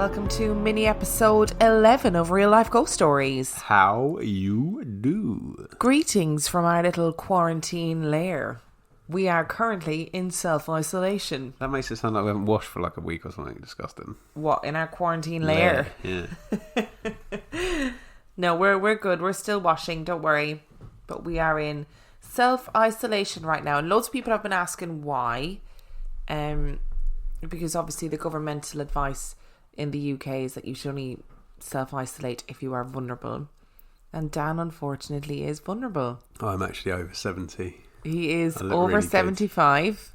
welcome to mini episode 11 of Real Life Ghost Stories. How you do? Greetings from our little quarantine lair. We are currently in self-isolation. That makes it sound like we haven't washed for like a week or something disgusting. What, in our quarantine lair? Yeah. No, we're good. We're still washing, don't worry. But we are in self-isolation right now. And loads of people have been asking why. Because obviously the governmental advice in the UK is that you should only self-isolate if you are vulnerable. And Dan, unfortunately, is vulnerable. Oh, I'm actually over 70. He is over really 75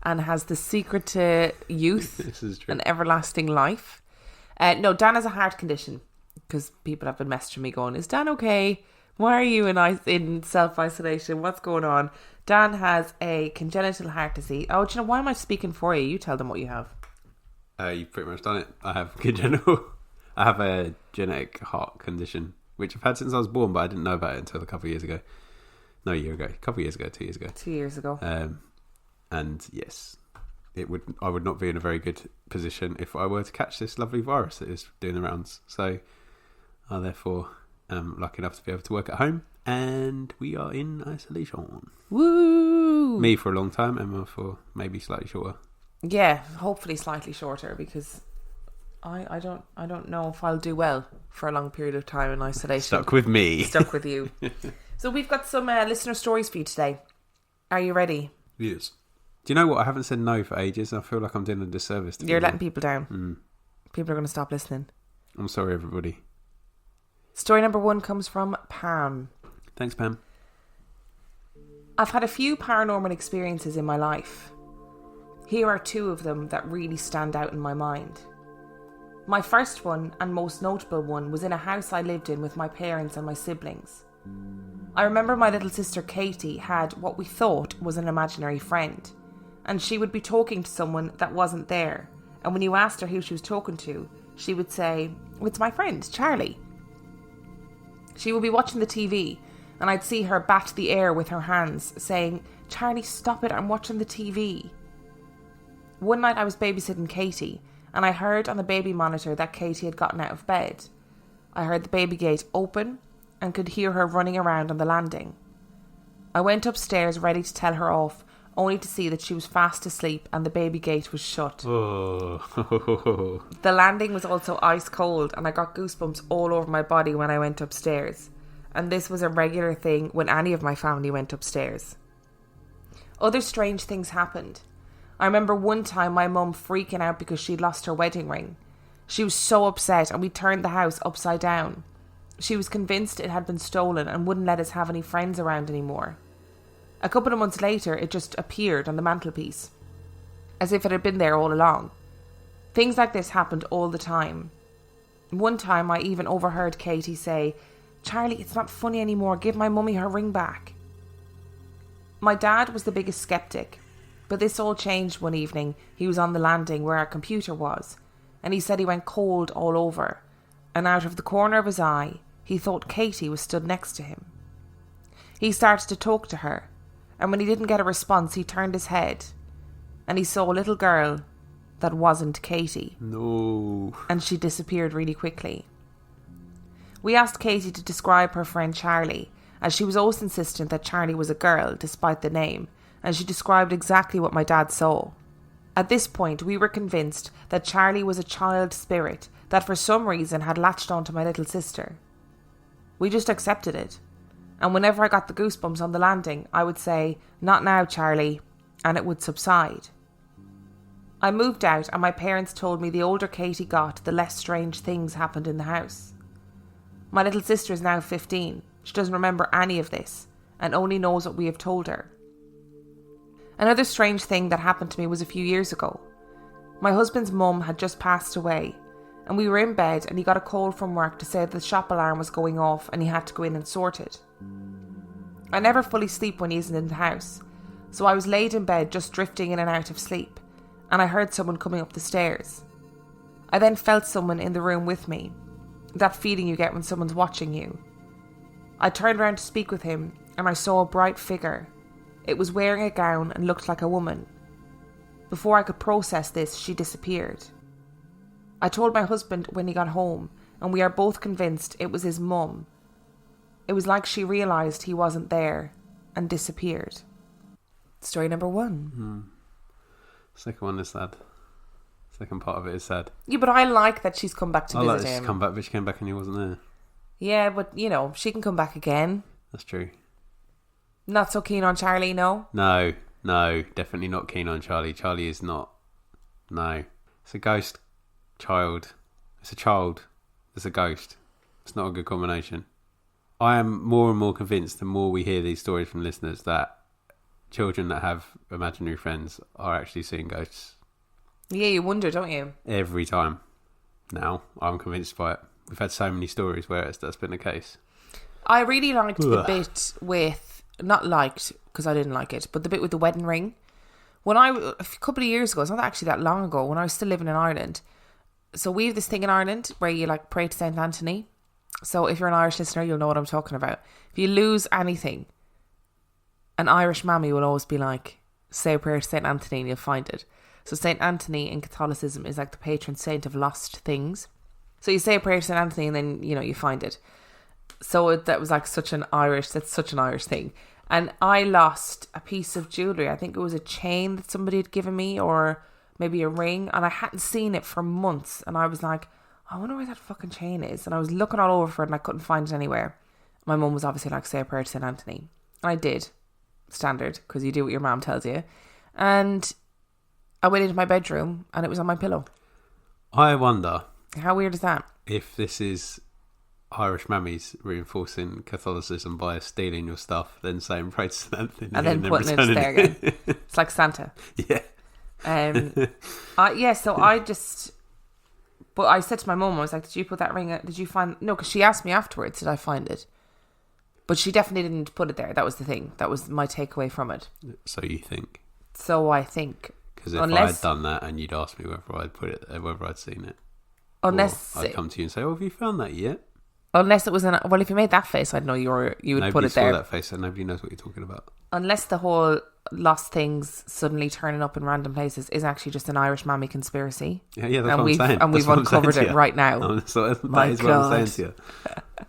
and has the secret to youth This is true. and everlasting life. No, Dan has a heart condition because people have been messaging me going, is Dan okay? Why are you in self-isolation? What's going on? Dan has a congenital heart disease. Oh, do you know, why am I speaking for you? You tell them what you have. You've pretty much done it. I have I have a genetic heart condition, which I've had since I was born, but I didn't know about it until a couple of years ago. No, a year ago. A couple of years ago, 2 years ago. 2 years ago. And yes, I would not be in a very good position if I were to catch this lovely virus that is doing the rounds. So I therefore am lucky enough to be able to work at home, and we are in isolation. Woo! Me for a long time, Emma for maybe slightly shorter. Yeah, hopefully slightly shorter, because I don't know if I'll do well for a long period of time in isolation. Stuck with me. Stuck with you. So we've got some listener stories for you today. Are you ready? Yes. Do you know what? I haven't said no for ages. I feel like I'm doing a disservice to You're people. letting people down. People are going to stop listening. I'm sorry, everybody. Story number 1 comes from Pam. Thanks, Pam. I've had a few paranormal experiences in my life. Here are 2 of them that really stand out in my mind. My first one, and most notable one, was in a house I lived in with my parents and my siblings. I remember my little sister Katie had what we thought was an imaginary friend, and she would be talking to someone that wasn't there, and when you asked her who she was talking to, she would say, "It's my friend, Charlie." She would be watching the TV, and I'd see her bat the air with her hands, saying, "Charlie, stop it, I'm watching the TV." One night I was babysitting Katie, and I heard on the baby monitor that Katie had gotten out of bed. I heard the baby gate open and could hear her running around on the landing. I went upstairs ready to tell her off, only to see that she was fast asleep and the baby gate was shut. Oh. The landing was also ice cold, and I got goosebumps all over my body when I went upstairs. And this was a regular thing when any of my family went upstairs. Other strange things happened. I remember one time my mum freaking out because she'd lost her wedding ring. She was so upset, and we turned the house upside down. She was convinced it had been stolen and wouldn't let us have any friends around anymore. A couple of months later, it just appeared on the mantelpiece, as if it had been there all along. Things like this happened all the time. One time I even overheard Katie say, "Charlie, it's not funny anymore, give my mummy her ring back." My dad was the biggest skeptic, but this all changed one evening. He was on the landing where our computer was, and he said he went cold all over, and out of the corner of his eye, he thought Katie was stood next to him. He started to talk to her, and when he didn't get a response, he turned his head, and he saw a little girl that wasn't Katie. No. And she disappeared really quickly. We asked Katie to describe her friend Charlie, as she was always insistent that Charlie was a girl, despite the name, and she described exactly what my dad saw. At this point, we were convinced that Charlie was a child spirit that for some reason had latched onto my little sister. We just accepted it. And whenever I got the goosebumps on the landing, I would say, "Not now, Charlie," and it would subside. I moved out, and my parents told me the older Katie got, the less strange things happened in the house. My little sister is now 15. She doesn't remember any of this, and only knows what we have told her. Another strange thing that happened to me was a few years ago. My husband's mum had just passed away, and we were in bed, and he got a call from work to say that the shop alarm was going off and he had to go in and sort it. I never fully sleep when he isn't in the house, so I was laid in bed just drifting in and out of sleep, and I heard someone coming up the stairs. I then felt someone in the room with me, that feeling you get when someone's watching you. I turned around to speak with him, and I saw a bright figure. It was wearing a gown and looked like a woman. Before I could process this, she disappeared. I told my husband when he got home, and we are both convinced it was his mum. It was like she realised he wasn't there and disappeared. Story number 1. Second one is sad. Second part of it is sad. Yeah, but I like that she's come back to I visit like that him. she's come back, but she came back and he wasn't there. Yeah, but, you know, she can come back again. That's true. Not so keen on Charlie, no? No, definitely not keen on Charlie. Charlie is not. No. It's a ghost child. It's a child. It's a ghost. It's not a good combination. I am more and more convinced the more we hear these stories from listeners that children that have imaginary friends are actually seeing ghosts. Yeah, you wonder, don't you? Every time. Now, I'm convinced by it. We've had so many stories where that's been the case. I really liked the bit with, not liked because I didn't like it, but the bit with the wedding ring. A couple of years ago, it's not actually that long ago, when I was still living in Ireland. So we have this thing in Ireland where you like pray to St. Anthony. So if you're an Irish listener, you'll know what I'm talking about. If you lose anything, an Irish mammy will always be like, say a prayer to St. Anthony and you'll find it. So St. Anthony in Catholicism is like the patron saint of lost things. So you say a prayer to St. Anthony and then, you know, you find it. So that was like that's such an Irish thing. And I lost a piece of jewellery. I think it was a chain that somebody had given me, or maybe a ring. And I hadn't seen it for months. And I was like, I wonder where that fucking chain is. And I was looking all over for it and I couldn't find it anywhere. My mum was obviously like, say a prayer to St. Anthony. And I did. Standard, because you do what your mum tells you. And I went into my bedroom and it was on my pillow. I wonder... How weird is that? If this is Irish mammies reinforcing Catholicism by stealing your stuff, then saying pray to St. Anthony and then putting it there again. It's like Santa. Yeah. So I just... But I said to my mum, I was like, did you put that ring... Did you find... No, because she asked me afterwards, did I find it? But she definitely didn't put it there. That was the thing. That was my takeaway from it. So you think? So I think. Because if I had done that and you'd asked me whether I'd put it, whether I'd seen it, unless I'd come to you and say, "Oh, have you found that yet?" Unless it was well, if you made that face, I'd know you would put it there. Nobody saw that face, and nobody knows what you're talking about. Unless the whole lost things suddenly turning up in random places is actually just an Irish mammy conspiracy. Yeah, that's what I'm saying. And we've uncovered it right now. That is what I'm saying to you.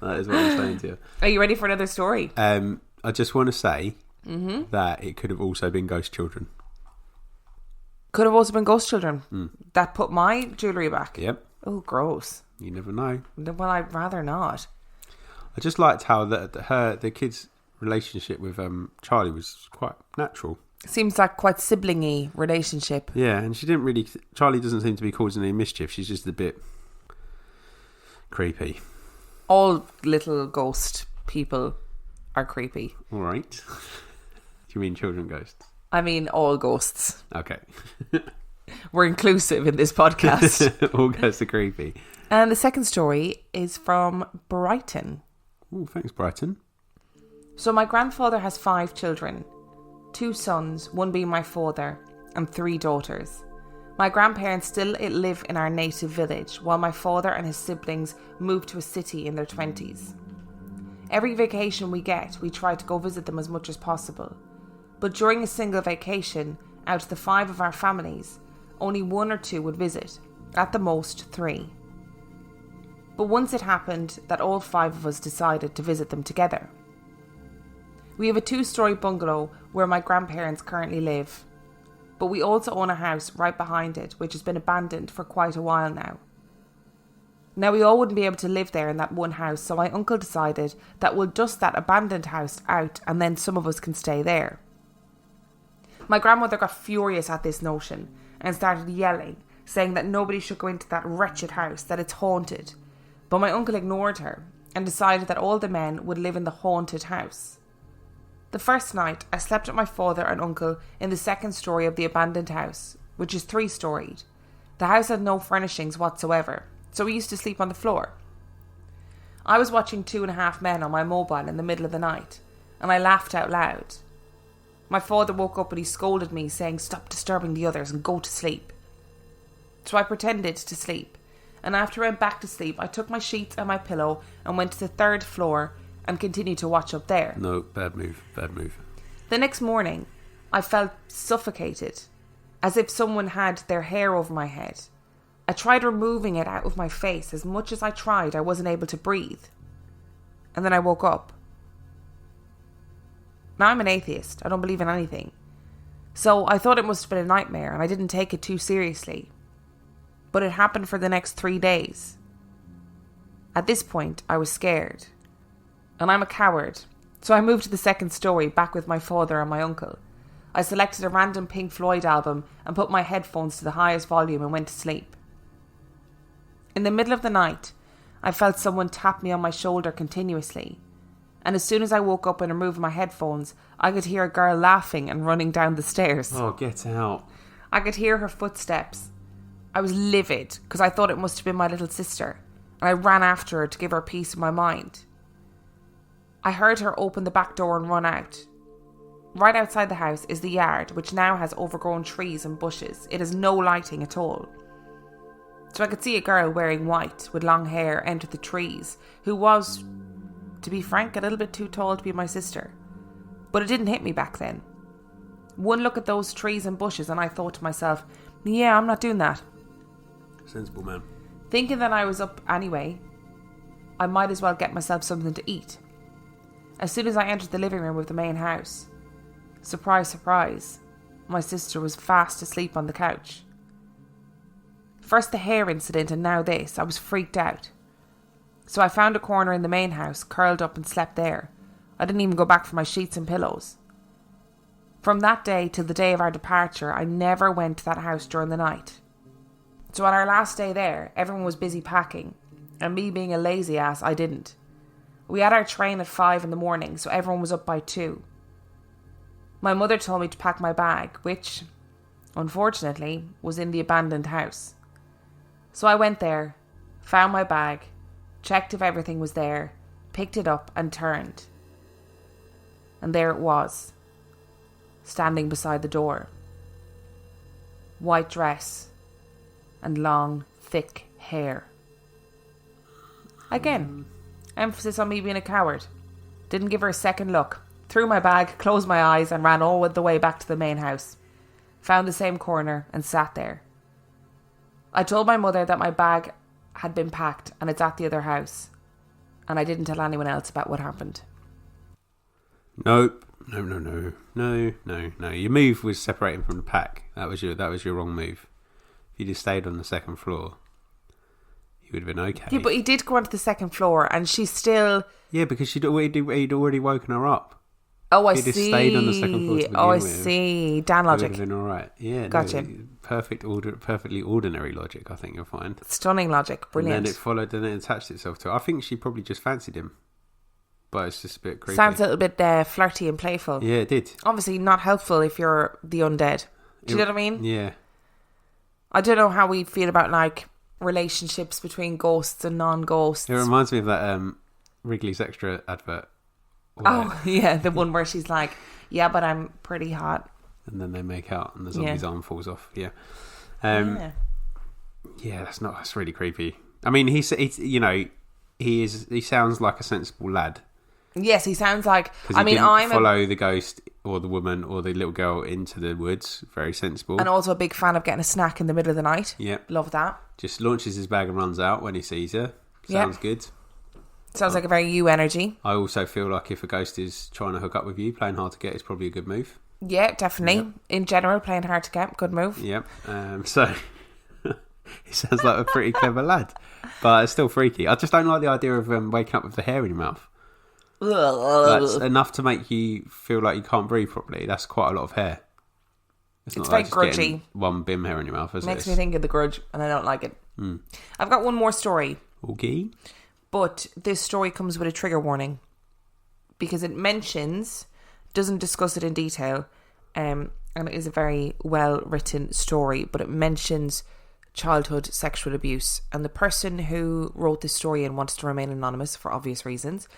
That is what I'm saying to you. Are you ready for another story? I just want to say that it could have also been ghost children. Could have also been ghost children. That put my jewellery back. Yep. Oh, gross. You never know. Well, I'd rather not. I just liked how the kid's relationship with Charlie was quite natural. Seems like quite sibling-y relationship. Yeah, and she didn't really... Charlie doesn't seem to be causing any mischief. She's just a bit creepy. All little ghost people are creepy. All right. Do you mean children ghosts? I mean all ghosts. Okay. We're inclusive in this podcast. All ghosts are creepy. And the second story is from Brighton. Oh, thanks, Brighton. So my grandfather has 5 children. 2 sons, one being my father, and 3 daughters. My grandparents still live in our native village, while my father and his siblings moved to a city in their 20s. Every vacation we get, we try to go visit them as much as possible. But during a single vacation, out of the 5 of our families, only 1 or 2 would visit, at the most 3. But once it happened that all 5 of us decided to visit them together. We have a 2-story bungalow where my grandparents currently live, but we also own a house right behind it, which has been abandoned for quite a while now. Now we all wouldn't be able to live there in that one house, so my uncle decided that we'll dust that abandoned house out and then some of us can stay there. My grandmother got furious at this notion and started yelling, saying that nobody should go into that wretched house, that it's haunted. But my uncle ignored her and decided that all the men would live in the haunted house. The first night, I slept with my father and uncle in the 2nd story of the abandoned house, which is 3-storied. The house had no furnishings whatsoever, so we used to sleep on the floor. I was watching 2.5 Men on my mobile in the middle of the night, and I laughed out loud. My father woke up and he scolded me, saying, "Stop disturbing the others and go to sleep." So I pretended to sleep, and after I went back to sleep, I took my sheets and my pillow and went to the 3rd floor and continued to watch up there. No, bad move. The next morning, I felt suffocated, as if someone had their hair over my head. I tried removing it out of my face. As much as I tried, I wasn't able to breathe. And then I woke up. Now I'm an atheist. I don't believe in anything. So I thought it must have been a nightmare and I didn't take it too seriously. But it happened for the next 3 days. At this point, I was scared. And I'm a coward. So I moved to the second story, back with my father and my uncle. I selected a random Pink Floyd album and put my headphones to the highest volume and went to sleep. In the middle of the night, I felt someone tap me on my shoulder continuously. And as soon as I woke up and removed my headphones, I could hear a girl laughing and running down the stairs. Oh, get out. I could hear her footsteps. I was livid because I thought it must have been my little sister. And I ran after her to give her peace of my mind. I heard her open the back door and run out. Right outside the house is the yard, which now has overgrown trees and bushes. It has no lighting at all. So I could see a girl wearing white with long hair enter the trees, who was, to be frank, a little bit too tall to be my sister. But it didn't hit me back then. One look at those trees and bushes and I thought to myself, yeah, I'm not doing that. Sensible man. Thinking that I was up anyway, I might as well get myself something to eat. As soon as I entered the living room of the main house, surprise, surprise, my sister was fast asleep on the couch. First the hair incident and now this, I was freaked out. So I found a corner in the main house, curled up and slept there. I didn't even go back for my sheets and pillows. From that day till the day of our departure, I never went to that house during the night. So on our last day there, everyone was busy packing, and me being a lazy ass, I didn't. We had our train at 5 a.m, so everyone was up by 2. My mother told me to pack my bag, which, unfortunately, was in the abandoned house. So I went there, found my bag, checked if everything was there, picked it up and turned. And there it was, standing beside the door. White dress and long, thick hair. Again, emphasis on me being a coward. Didn't give her a second look. Threw my bag, closed my eyes and ran all the way back to the main house. Found the same corner and sat there. I told my mother that my bag had been packed and it's at the other house. And I didn't tell anyone else about what happened. Nope. No. Your move was separating from the pack. That was your wrong move. If you just stayed on the second floor, you would have been okay. Yeah, but he did go onto the second floor and she's still... Yeah, because he'd already woken her up. Oh, I see. He just stayed on the second floor to begin with. See. Dan logic. It would have been all right. Yeah, gotcha. No, perfectly ordinary logic, I think you'll find. Stunning logic. Brilliant. And then it followed and it attached itself to it. I think she probably just fancied him. But it's just a bit creepy. Sounds a little bit flirty and playful. Yeah, it did. Obviously not helpful if you're the undead. Do you know what I mean? Yeah. I don't know how we feel about like relationships between ghosts and non-ghosts. It reminds me of that Wrigley's Extra advert. Oh, yeah, the one where she's like, yeah, but I'm pretty hot. And then they make out and the zombie's arm falls off. Yeah. Yeah, that's really creepy. I mean, he sounds like a sensible lad. Yes, he sounds like... I mean, I'm follow the ghost or the woman or the little girl into the woods. Very sensible. And also a big fan of getting a snack in the middle of the night. Yeah. Love that. Just launches his bag and runs out when he sees her. Sounds good. Sounds like a very you energy. I also feel like if a ghost is trying to hook up with you, playing hard to get is probably a good move. Yeah, definitely. Yep. In general, playing hard to get, good move. Yep. So... he sounds like a pretty clever lad. But it's still freaky. I just don't like the idea of waking up with the hair in your mouth. That's enough to make you feel like you can't breathe properly. That's quite a lot of hair. It's not very like grudgy. One bim hair in your mouth, Makes me think of The Grudge, and I don't like it. I've got one more story. Okay. But this story comes with a trigger warning. Because it doesn't discuss it in detail, and it is a very well-written story, but it mentions childhood sexual abuse. And the person who wrote this story and wanted to remain anonymous for obvious reasons,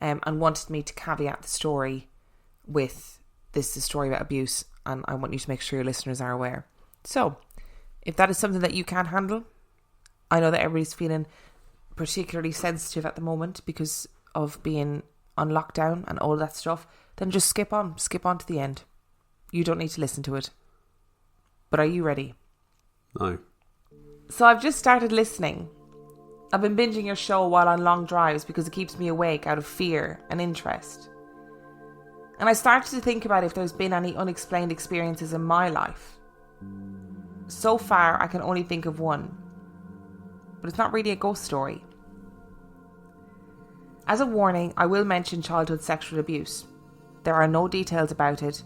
and wanted me to caveat the story with this is a story about abuse, and I want you to make sure your listeners are aware. So, if that is something that you can't handle, I know that everybody's feeling particularly sensitive at the moment because of being on lockdown and all that stuff, then just skip on to the end. You don't need to listen to it. But are you ready? No. So I've just started listening. I've been binging your show while on long drives because it keeps me awake out of fear and interest. And I started to think about if there's been any unexplained experiences in my life. So far, I can only think of one. But it's not really a ghost story. As a warning, I will mention childhood sexual abuse. There are no details about it,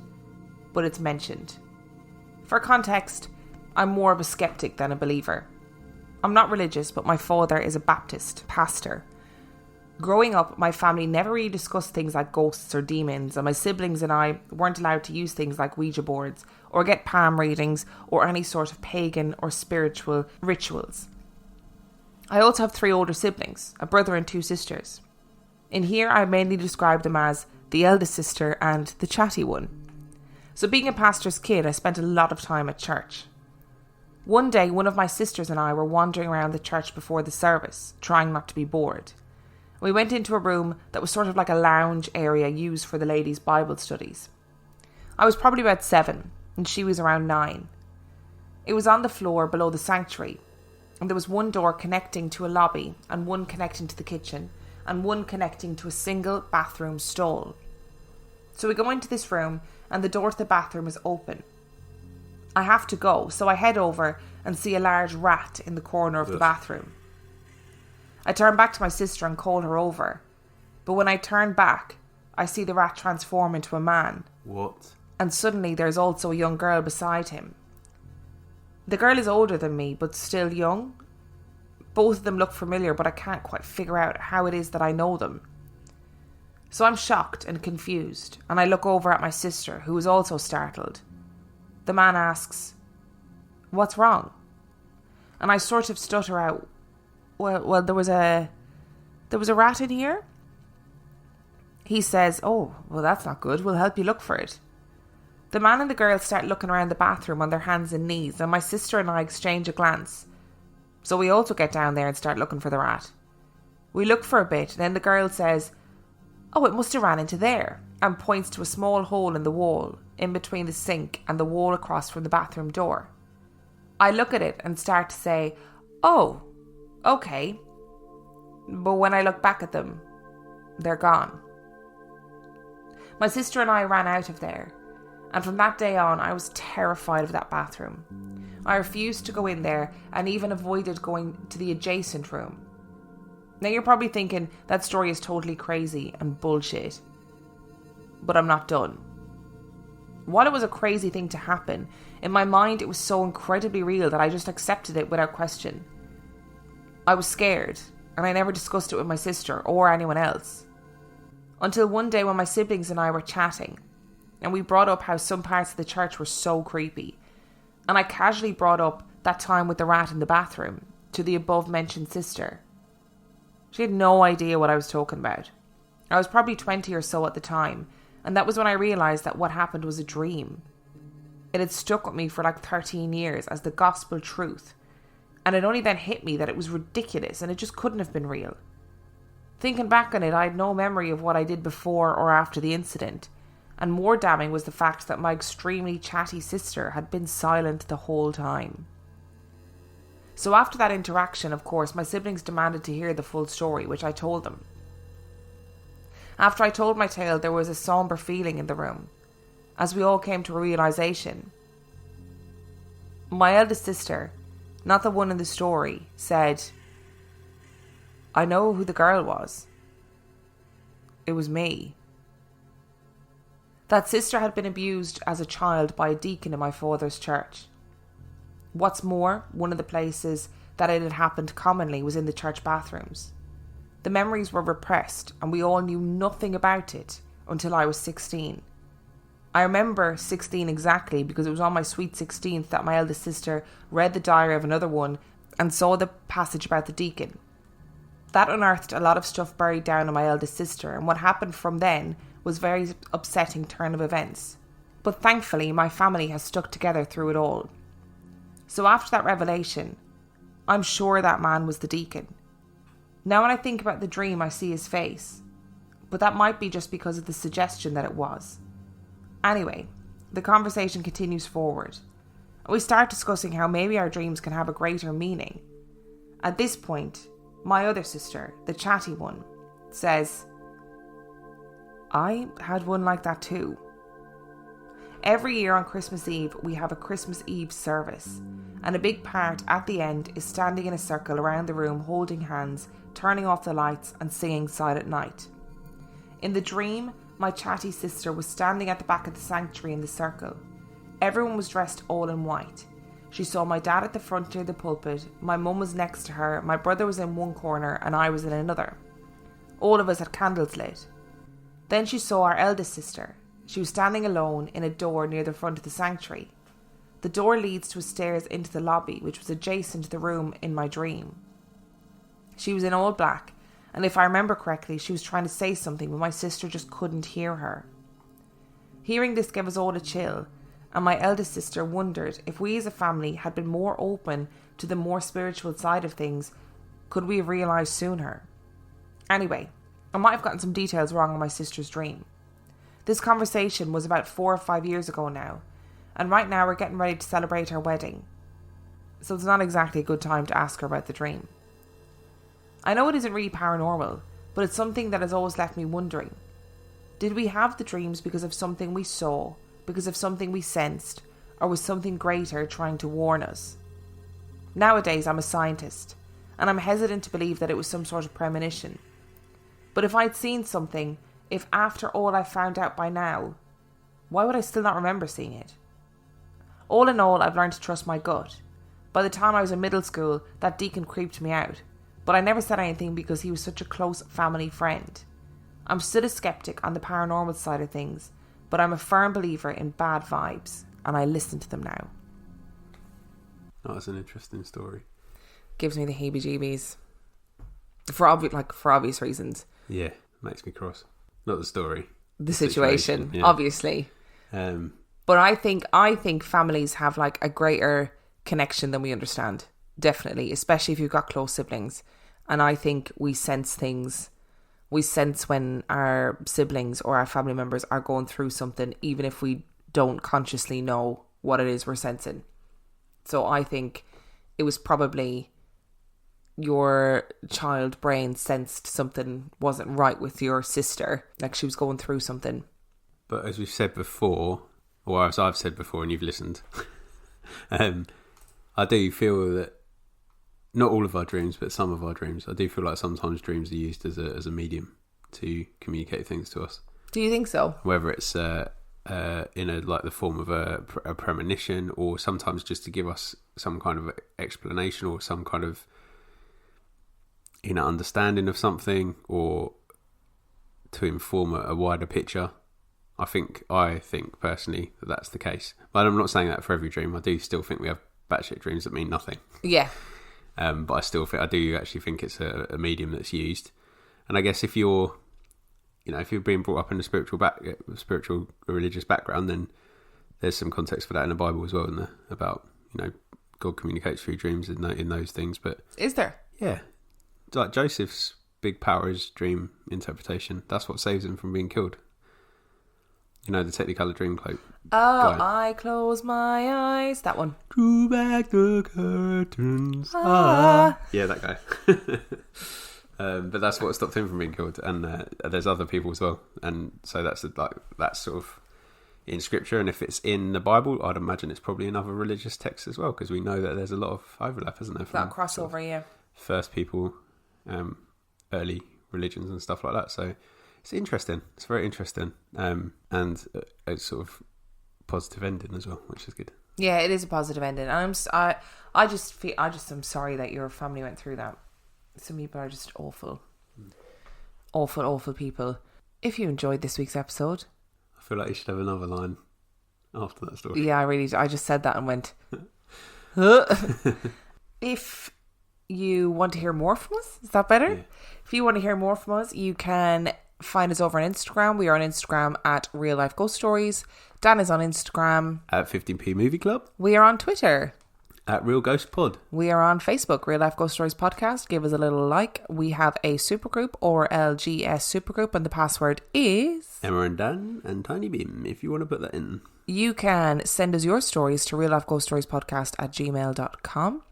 but it's mentioned. For context, I'm more of a skeptic than a believer. I'm not religious, but my father is a Baptist pastor. Growing up, my family never really discussed things like ghosts or demons, and my siblings and I weren't allowed to use things like Ouija boards or get palm readings or any sort of pagan or spiritual rituals. I also have 3 older siblings, a brother and 2 sisters. In here, I mainly describe them as the eldest sister and the chatty one. So being a pastor's kid, I spent a lot of time at church. One day, one of my sisters and I were wandering around the church before the service, trying not to be bored. We went into a room that was sort of like a lounge area used for the ladies' Bible studies. I was probably about 7, and she was around 9. It was on the floor below the sanctuary, and there was one door connecting to a lobby, and one connecting to the kitchen, and one connecting to a single bathroom stall. So we go into this room, and the door to the bathroom is open. I have to go, so I head over and see a large rat in the corner of the bathroom. I turn back to my sister and call her over. But when I turn back, I see the rat transform into a man. What? And suddenly there's also a young girl beside him. The girl is older than me, but still young. Both of them look familiar, but I can't quite figure out how it is that I know them. So I'm shocked and confused, and I look over at my sister, who is also startled. The man asks, "What's wrong?" And I sort of stutter out, Well, there was a rat in here? He says, "Oh, well, that's not good. We'll help you look for it." The man and the girl start looking around the bathroom on their hands and knees, and my sister and I exchange a glance. So we also get down there and start looking for the rat. We look for a bit, and then the girl says, "Oh, it must have ran into there," and points to a small hole in the wall, in between the sink and the wall across from the bathroom door. I look at it and start to say, "Oh, okay." But when I look back at them, they're gone. My sister and I ran out of there, and from that day on, I was terrified of that bathroom. I refused to go in there and even avoided going to the adjacent room. Now you're probably thinking that story is totally crazy and bullshit. But I'm not done. While it was a crazy thing to happen, in my mind it was so incredibly real that I just accepted it without question. I was scared, and I never discussed it with my sister or anyone else. Until one day when my siblings and I were chatting, and we brought up how some parts of the church were so creepy, and I casually brought up that time with the rat in the bathroom to the above-mentioned sister. She had no idea what I was talking about. I was probably 20 or so at the time, and that was when I realised that what happened was a dream. It had stuck with me for like 13 years as the gospel truth, and it only then hit me that it was ridiculous and it just couldn't have been real. Thinking back on it, I had no memory of what I did before or after the incident, and more damning was the fact that my extremely chatty sister had been silent the whole time. So after that interaction, of course, my siblings demanded to hear the full story, which I told them. After I told my tale, there was a sombre feeling in the room, as we all came to a realisation. My eldest sister, not the one in the story, said, "I know who the girl was. It was me." That sister had been abused as a child by a deacon in my father's church. What's more, one of the places that it had happened commonly was in the church bathrooms. The memories were repressed, and we all knew nothing about it until I was 16. I remember 16 exactly because it was on my sweet 16th that my eldest sister read the diary of another one and saw the passage about the deacon. That unearthed a lot of stuff buried down in my eldest sister, and what happened from then was a very upsetting turn of events. But thankfully, my family has stuck together through it all. So after that revelation, I'm sure that man was the deacon. Now when I think about the dream, I see his face, but that might be just because of the suggestion that it was. Anyway, the conversation continues forward, We start discussing how maybe our dreams can have a greater meaning. At this point, my other sister, the chatty one, says, I had one like that too. Every year on Christmas Eve, we have a Christmas Eve service, and a big part at the end is standing in a circle around the room holding hands, turning off the lights and singing Silent Night. In the dream, my chatty sister was standing at the back of the sanctuary in the circle. Everyone was dressed all in white. She saw my dad at the front near the pulpit, my mum was next to her, my brother was in one corner and I was in another. All of us had candles lit. Then she saw our eldest sister. She was standing alone in a door near the front of the sanctuary. The door leads to a stairs into the lobby, which was adjacent to the room in my dream. She was in all black, and if I remember correctly, she was trying to say something, but my sister just couldn't hear her. Hearing this gave us all a chill, and my eldest sister wondered if we as a family had been more open to the more spiritual side of things, could we have realised sooner? Anyway, I might have gotten some details wrong on my sister's dream. This conversation was about 4 or 5 years ago now, and right now we're getting ready to celebrate our wedding. So it's not exactly a good time to ask her about the dream. I know it isn't really paranormal, but it's something that has always left me wondering. Did we have the dreams because of something we saw, because of something we sensed, or was something greater trying to warn us? Nowadays I'm a scientist, and I'm hesitant to believe that it was some sort of premonition. But if I'd seen something, if after all I found out by now, why would I still not remember seeing it? All in all, I've learned to trust my gut. By the time I was in middle school, that deacon creeped me out, but I never said anything because he was such a close family friend. I'm still a skeptic on the paranormal side of things, but I'm a firm believer in bad vibes, and I listen to them now. Oh, that's an interesting story. Gives me the heebie-jeebies. For obvious reasons. Yeah, makes me cross. Not the story. The situation, yeah. Obviously. But I think families have like a greater connection than we understand. Definitely, especially if you've got close siblings. And I think we sense things. We sense when our siblings or our family members are going through something, even if we don't consciously know what it is we're sensing. So I think it was probably your child brain sensed something wasn't right with your sister, like she was going through something. But as we've said before, or as I've said before and you've listened, I do feel that not all of our dreams, but some of our dreams, I do feel like sometimes dreams are used as a medium to communicate things to us. Do you think so? Whether it's in the form of a premonition, or sometimes just to give us some kind of explanation or some kind of understanding of something, or to inform a wider picture. I think personally that that's the case, but I'm not saying that for every dream. I do still think we have batshit dreams that mean nothing. Yeah. But I do actually think it's a medium that's used. And I guess if you're being brought up in a spiritual religious background, then there's some context for that in the Bible as well, isn't there? About God communicates through dreams in those things. But is there? Yeah. Like Joseph's big power is dream interpretation. That's what saves him from being killed. The Technicolor Dreamcoat. Oh, guy. I close my eyes. That one. Drew back the curtains. Yeah, that guy. But that's what stopped him from being killed. And there's other people as well. And so that's sort of in scripture. And if it's in the Bible, I'd imagine it's probably in other religious texts as well, because we know that there's a lot of overlap, isn't there? That crossover, sort of yeah. First people, early religions and stuff like that. So it's interesting. It's very interesting. And a sort of positive ending as well, which is good. Yeah, it is a positive ending. And I'm sorry that your family went through that. Some people are just awful. Awful people. If you enjoyed this week's episode, I feel like you should have another line after that story. Yeah, I really do. I just said that and went, If you want to hear more from us, is that better? Yeah. If you want to hear more from us, you can find us over on Instagram. We are on Instagram at Real Life Ghost Stories. Dan is on Instagram at 15p Movie Club. We are on Twitter At Real Ghost Pod. We are on Facebook, Real Life Ghost Stories Podcast. Give us a little like. We have a supergroup or LGS supergroup, and the password is Emma and Dan and Tiny Beam, if you want to put that in. You can send us your stories to reallifeghoststoriespodcast@gmail.com.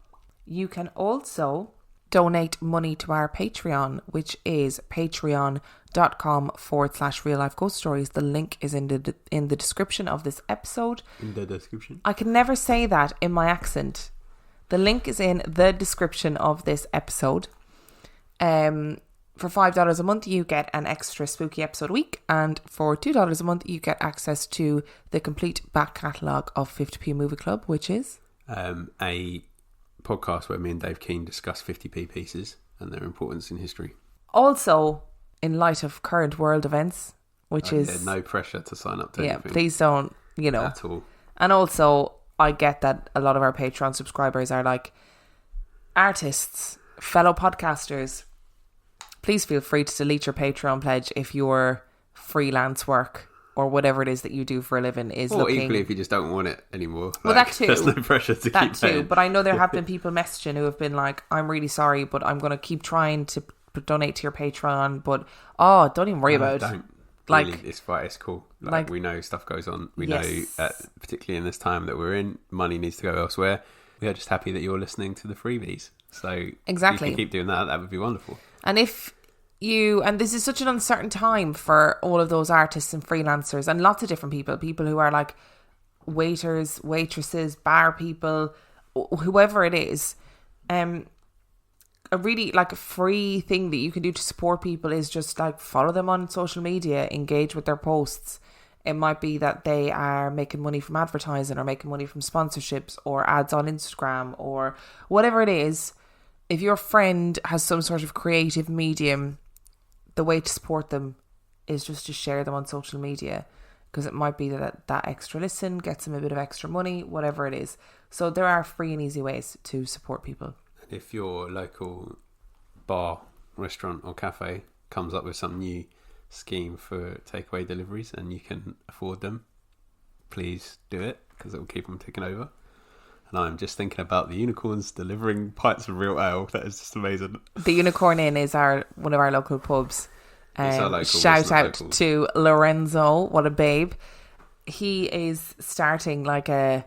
You can also donate money to our Patreon, which is patreon.com/Real Life Ghost Stories. The link is in the description of this episode. In the description. I can never say that in my accent. The link is in the description of this episode. For $5 a month, you get an extra spooky episode a week. And for $2 a month, you get access to the complete back catalogue of 50p Movie Club, which is a podcast where me and Dave Keane discuss 50p pieces and their importance in history. Also, in light of current world events, which is... There's no pressure to sign up to anything. Please don't, At all. And also, I get that a lot of our Patreon subscribers are like artists, fellow podcasters. Please feel free to delete your Patreon pledge if your freelance work or whatever it is that you do for a living is looking... Or equally if you just don't want it anymore. Well, that too. There's no pressure to that keep too, paying. but I know there have been people messaging who have been like, I'm really sorry, but I'm going to keep trying to donate to your Patreon, but don't even worry about it. Don't. Like, really, it's fine, it's cool. like, we know stuff goes on. We yes. know, particularly in this time that we're in, money needs to go elsewhere. We are just happy that you're listening to the freebies. So exactly. if you can keep doing that, that would be wonderful. And if and this is such an uncertain time for all of those artists and freelancers and lots of different people who are like waiters, waitresses, bar people, whoever it is. A really like a free thing that you can do to support people is just like follow them on social media, engage with their posts. It might be that they are making money from advertising or making money from sponsorships or ads on Instagram or whatever it is. If your friend has some sort of creative medium, the way to support them is just to share them on social media, because it might be that extra listen gets them a bit of extra money, whatever it is. So there are free and easy ways to support people. And if your local bar, restaurant or cafe comes up with some new scheme for takeaway deliveries and you can afford them, please do it, because it will keep them ticking over. And I'm just thinking about the unicorns delivering pints of real ale. That is just amazing. The Unicorn Inn is one of our local pubs. Local, shout out local. to Lorenzo, what a babe. He is starting like a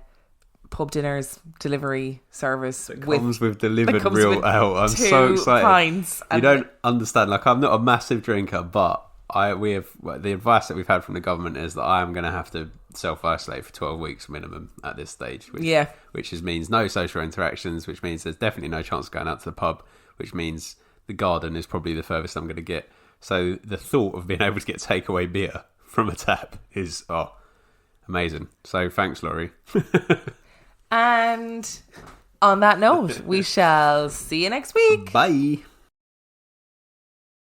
pub dinners delivery service. It comes with delivered real ale. I'm so excited. Pints you don't understand. Like, I'm not a massive drinker, but the advice that we've had from the government is that I am going to have to self-isolate for 12 weeks minimum at this stage. Which means no social interactions, which means there's definitely no chance of going out to the pub, which means the garden is probably the furthest I'm going to get. So the thought of being able to get takeaway beer from a tap is amazing. So thanks, Laurie. And on that note, we shall see you next week. Bye.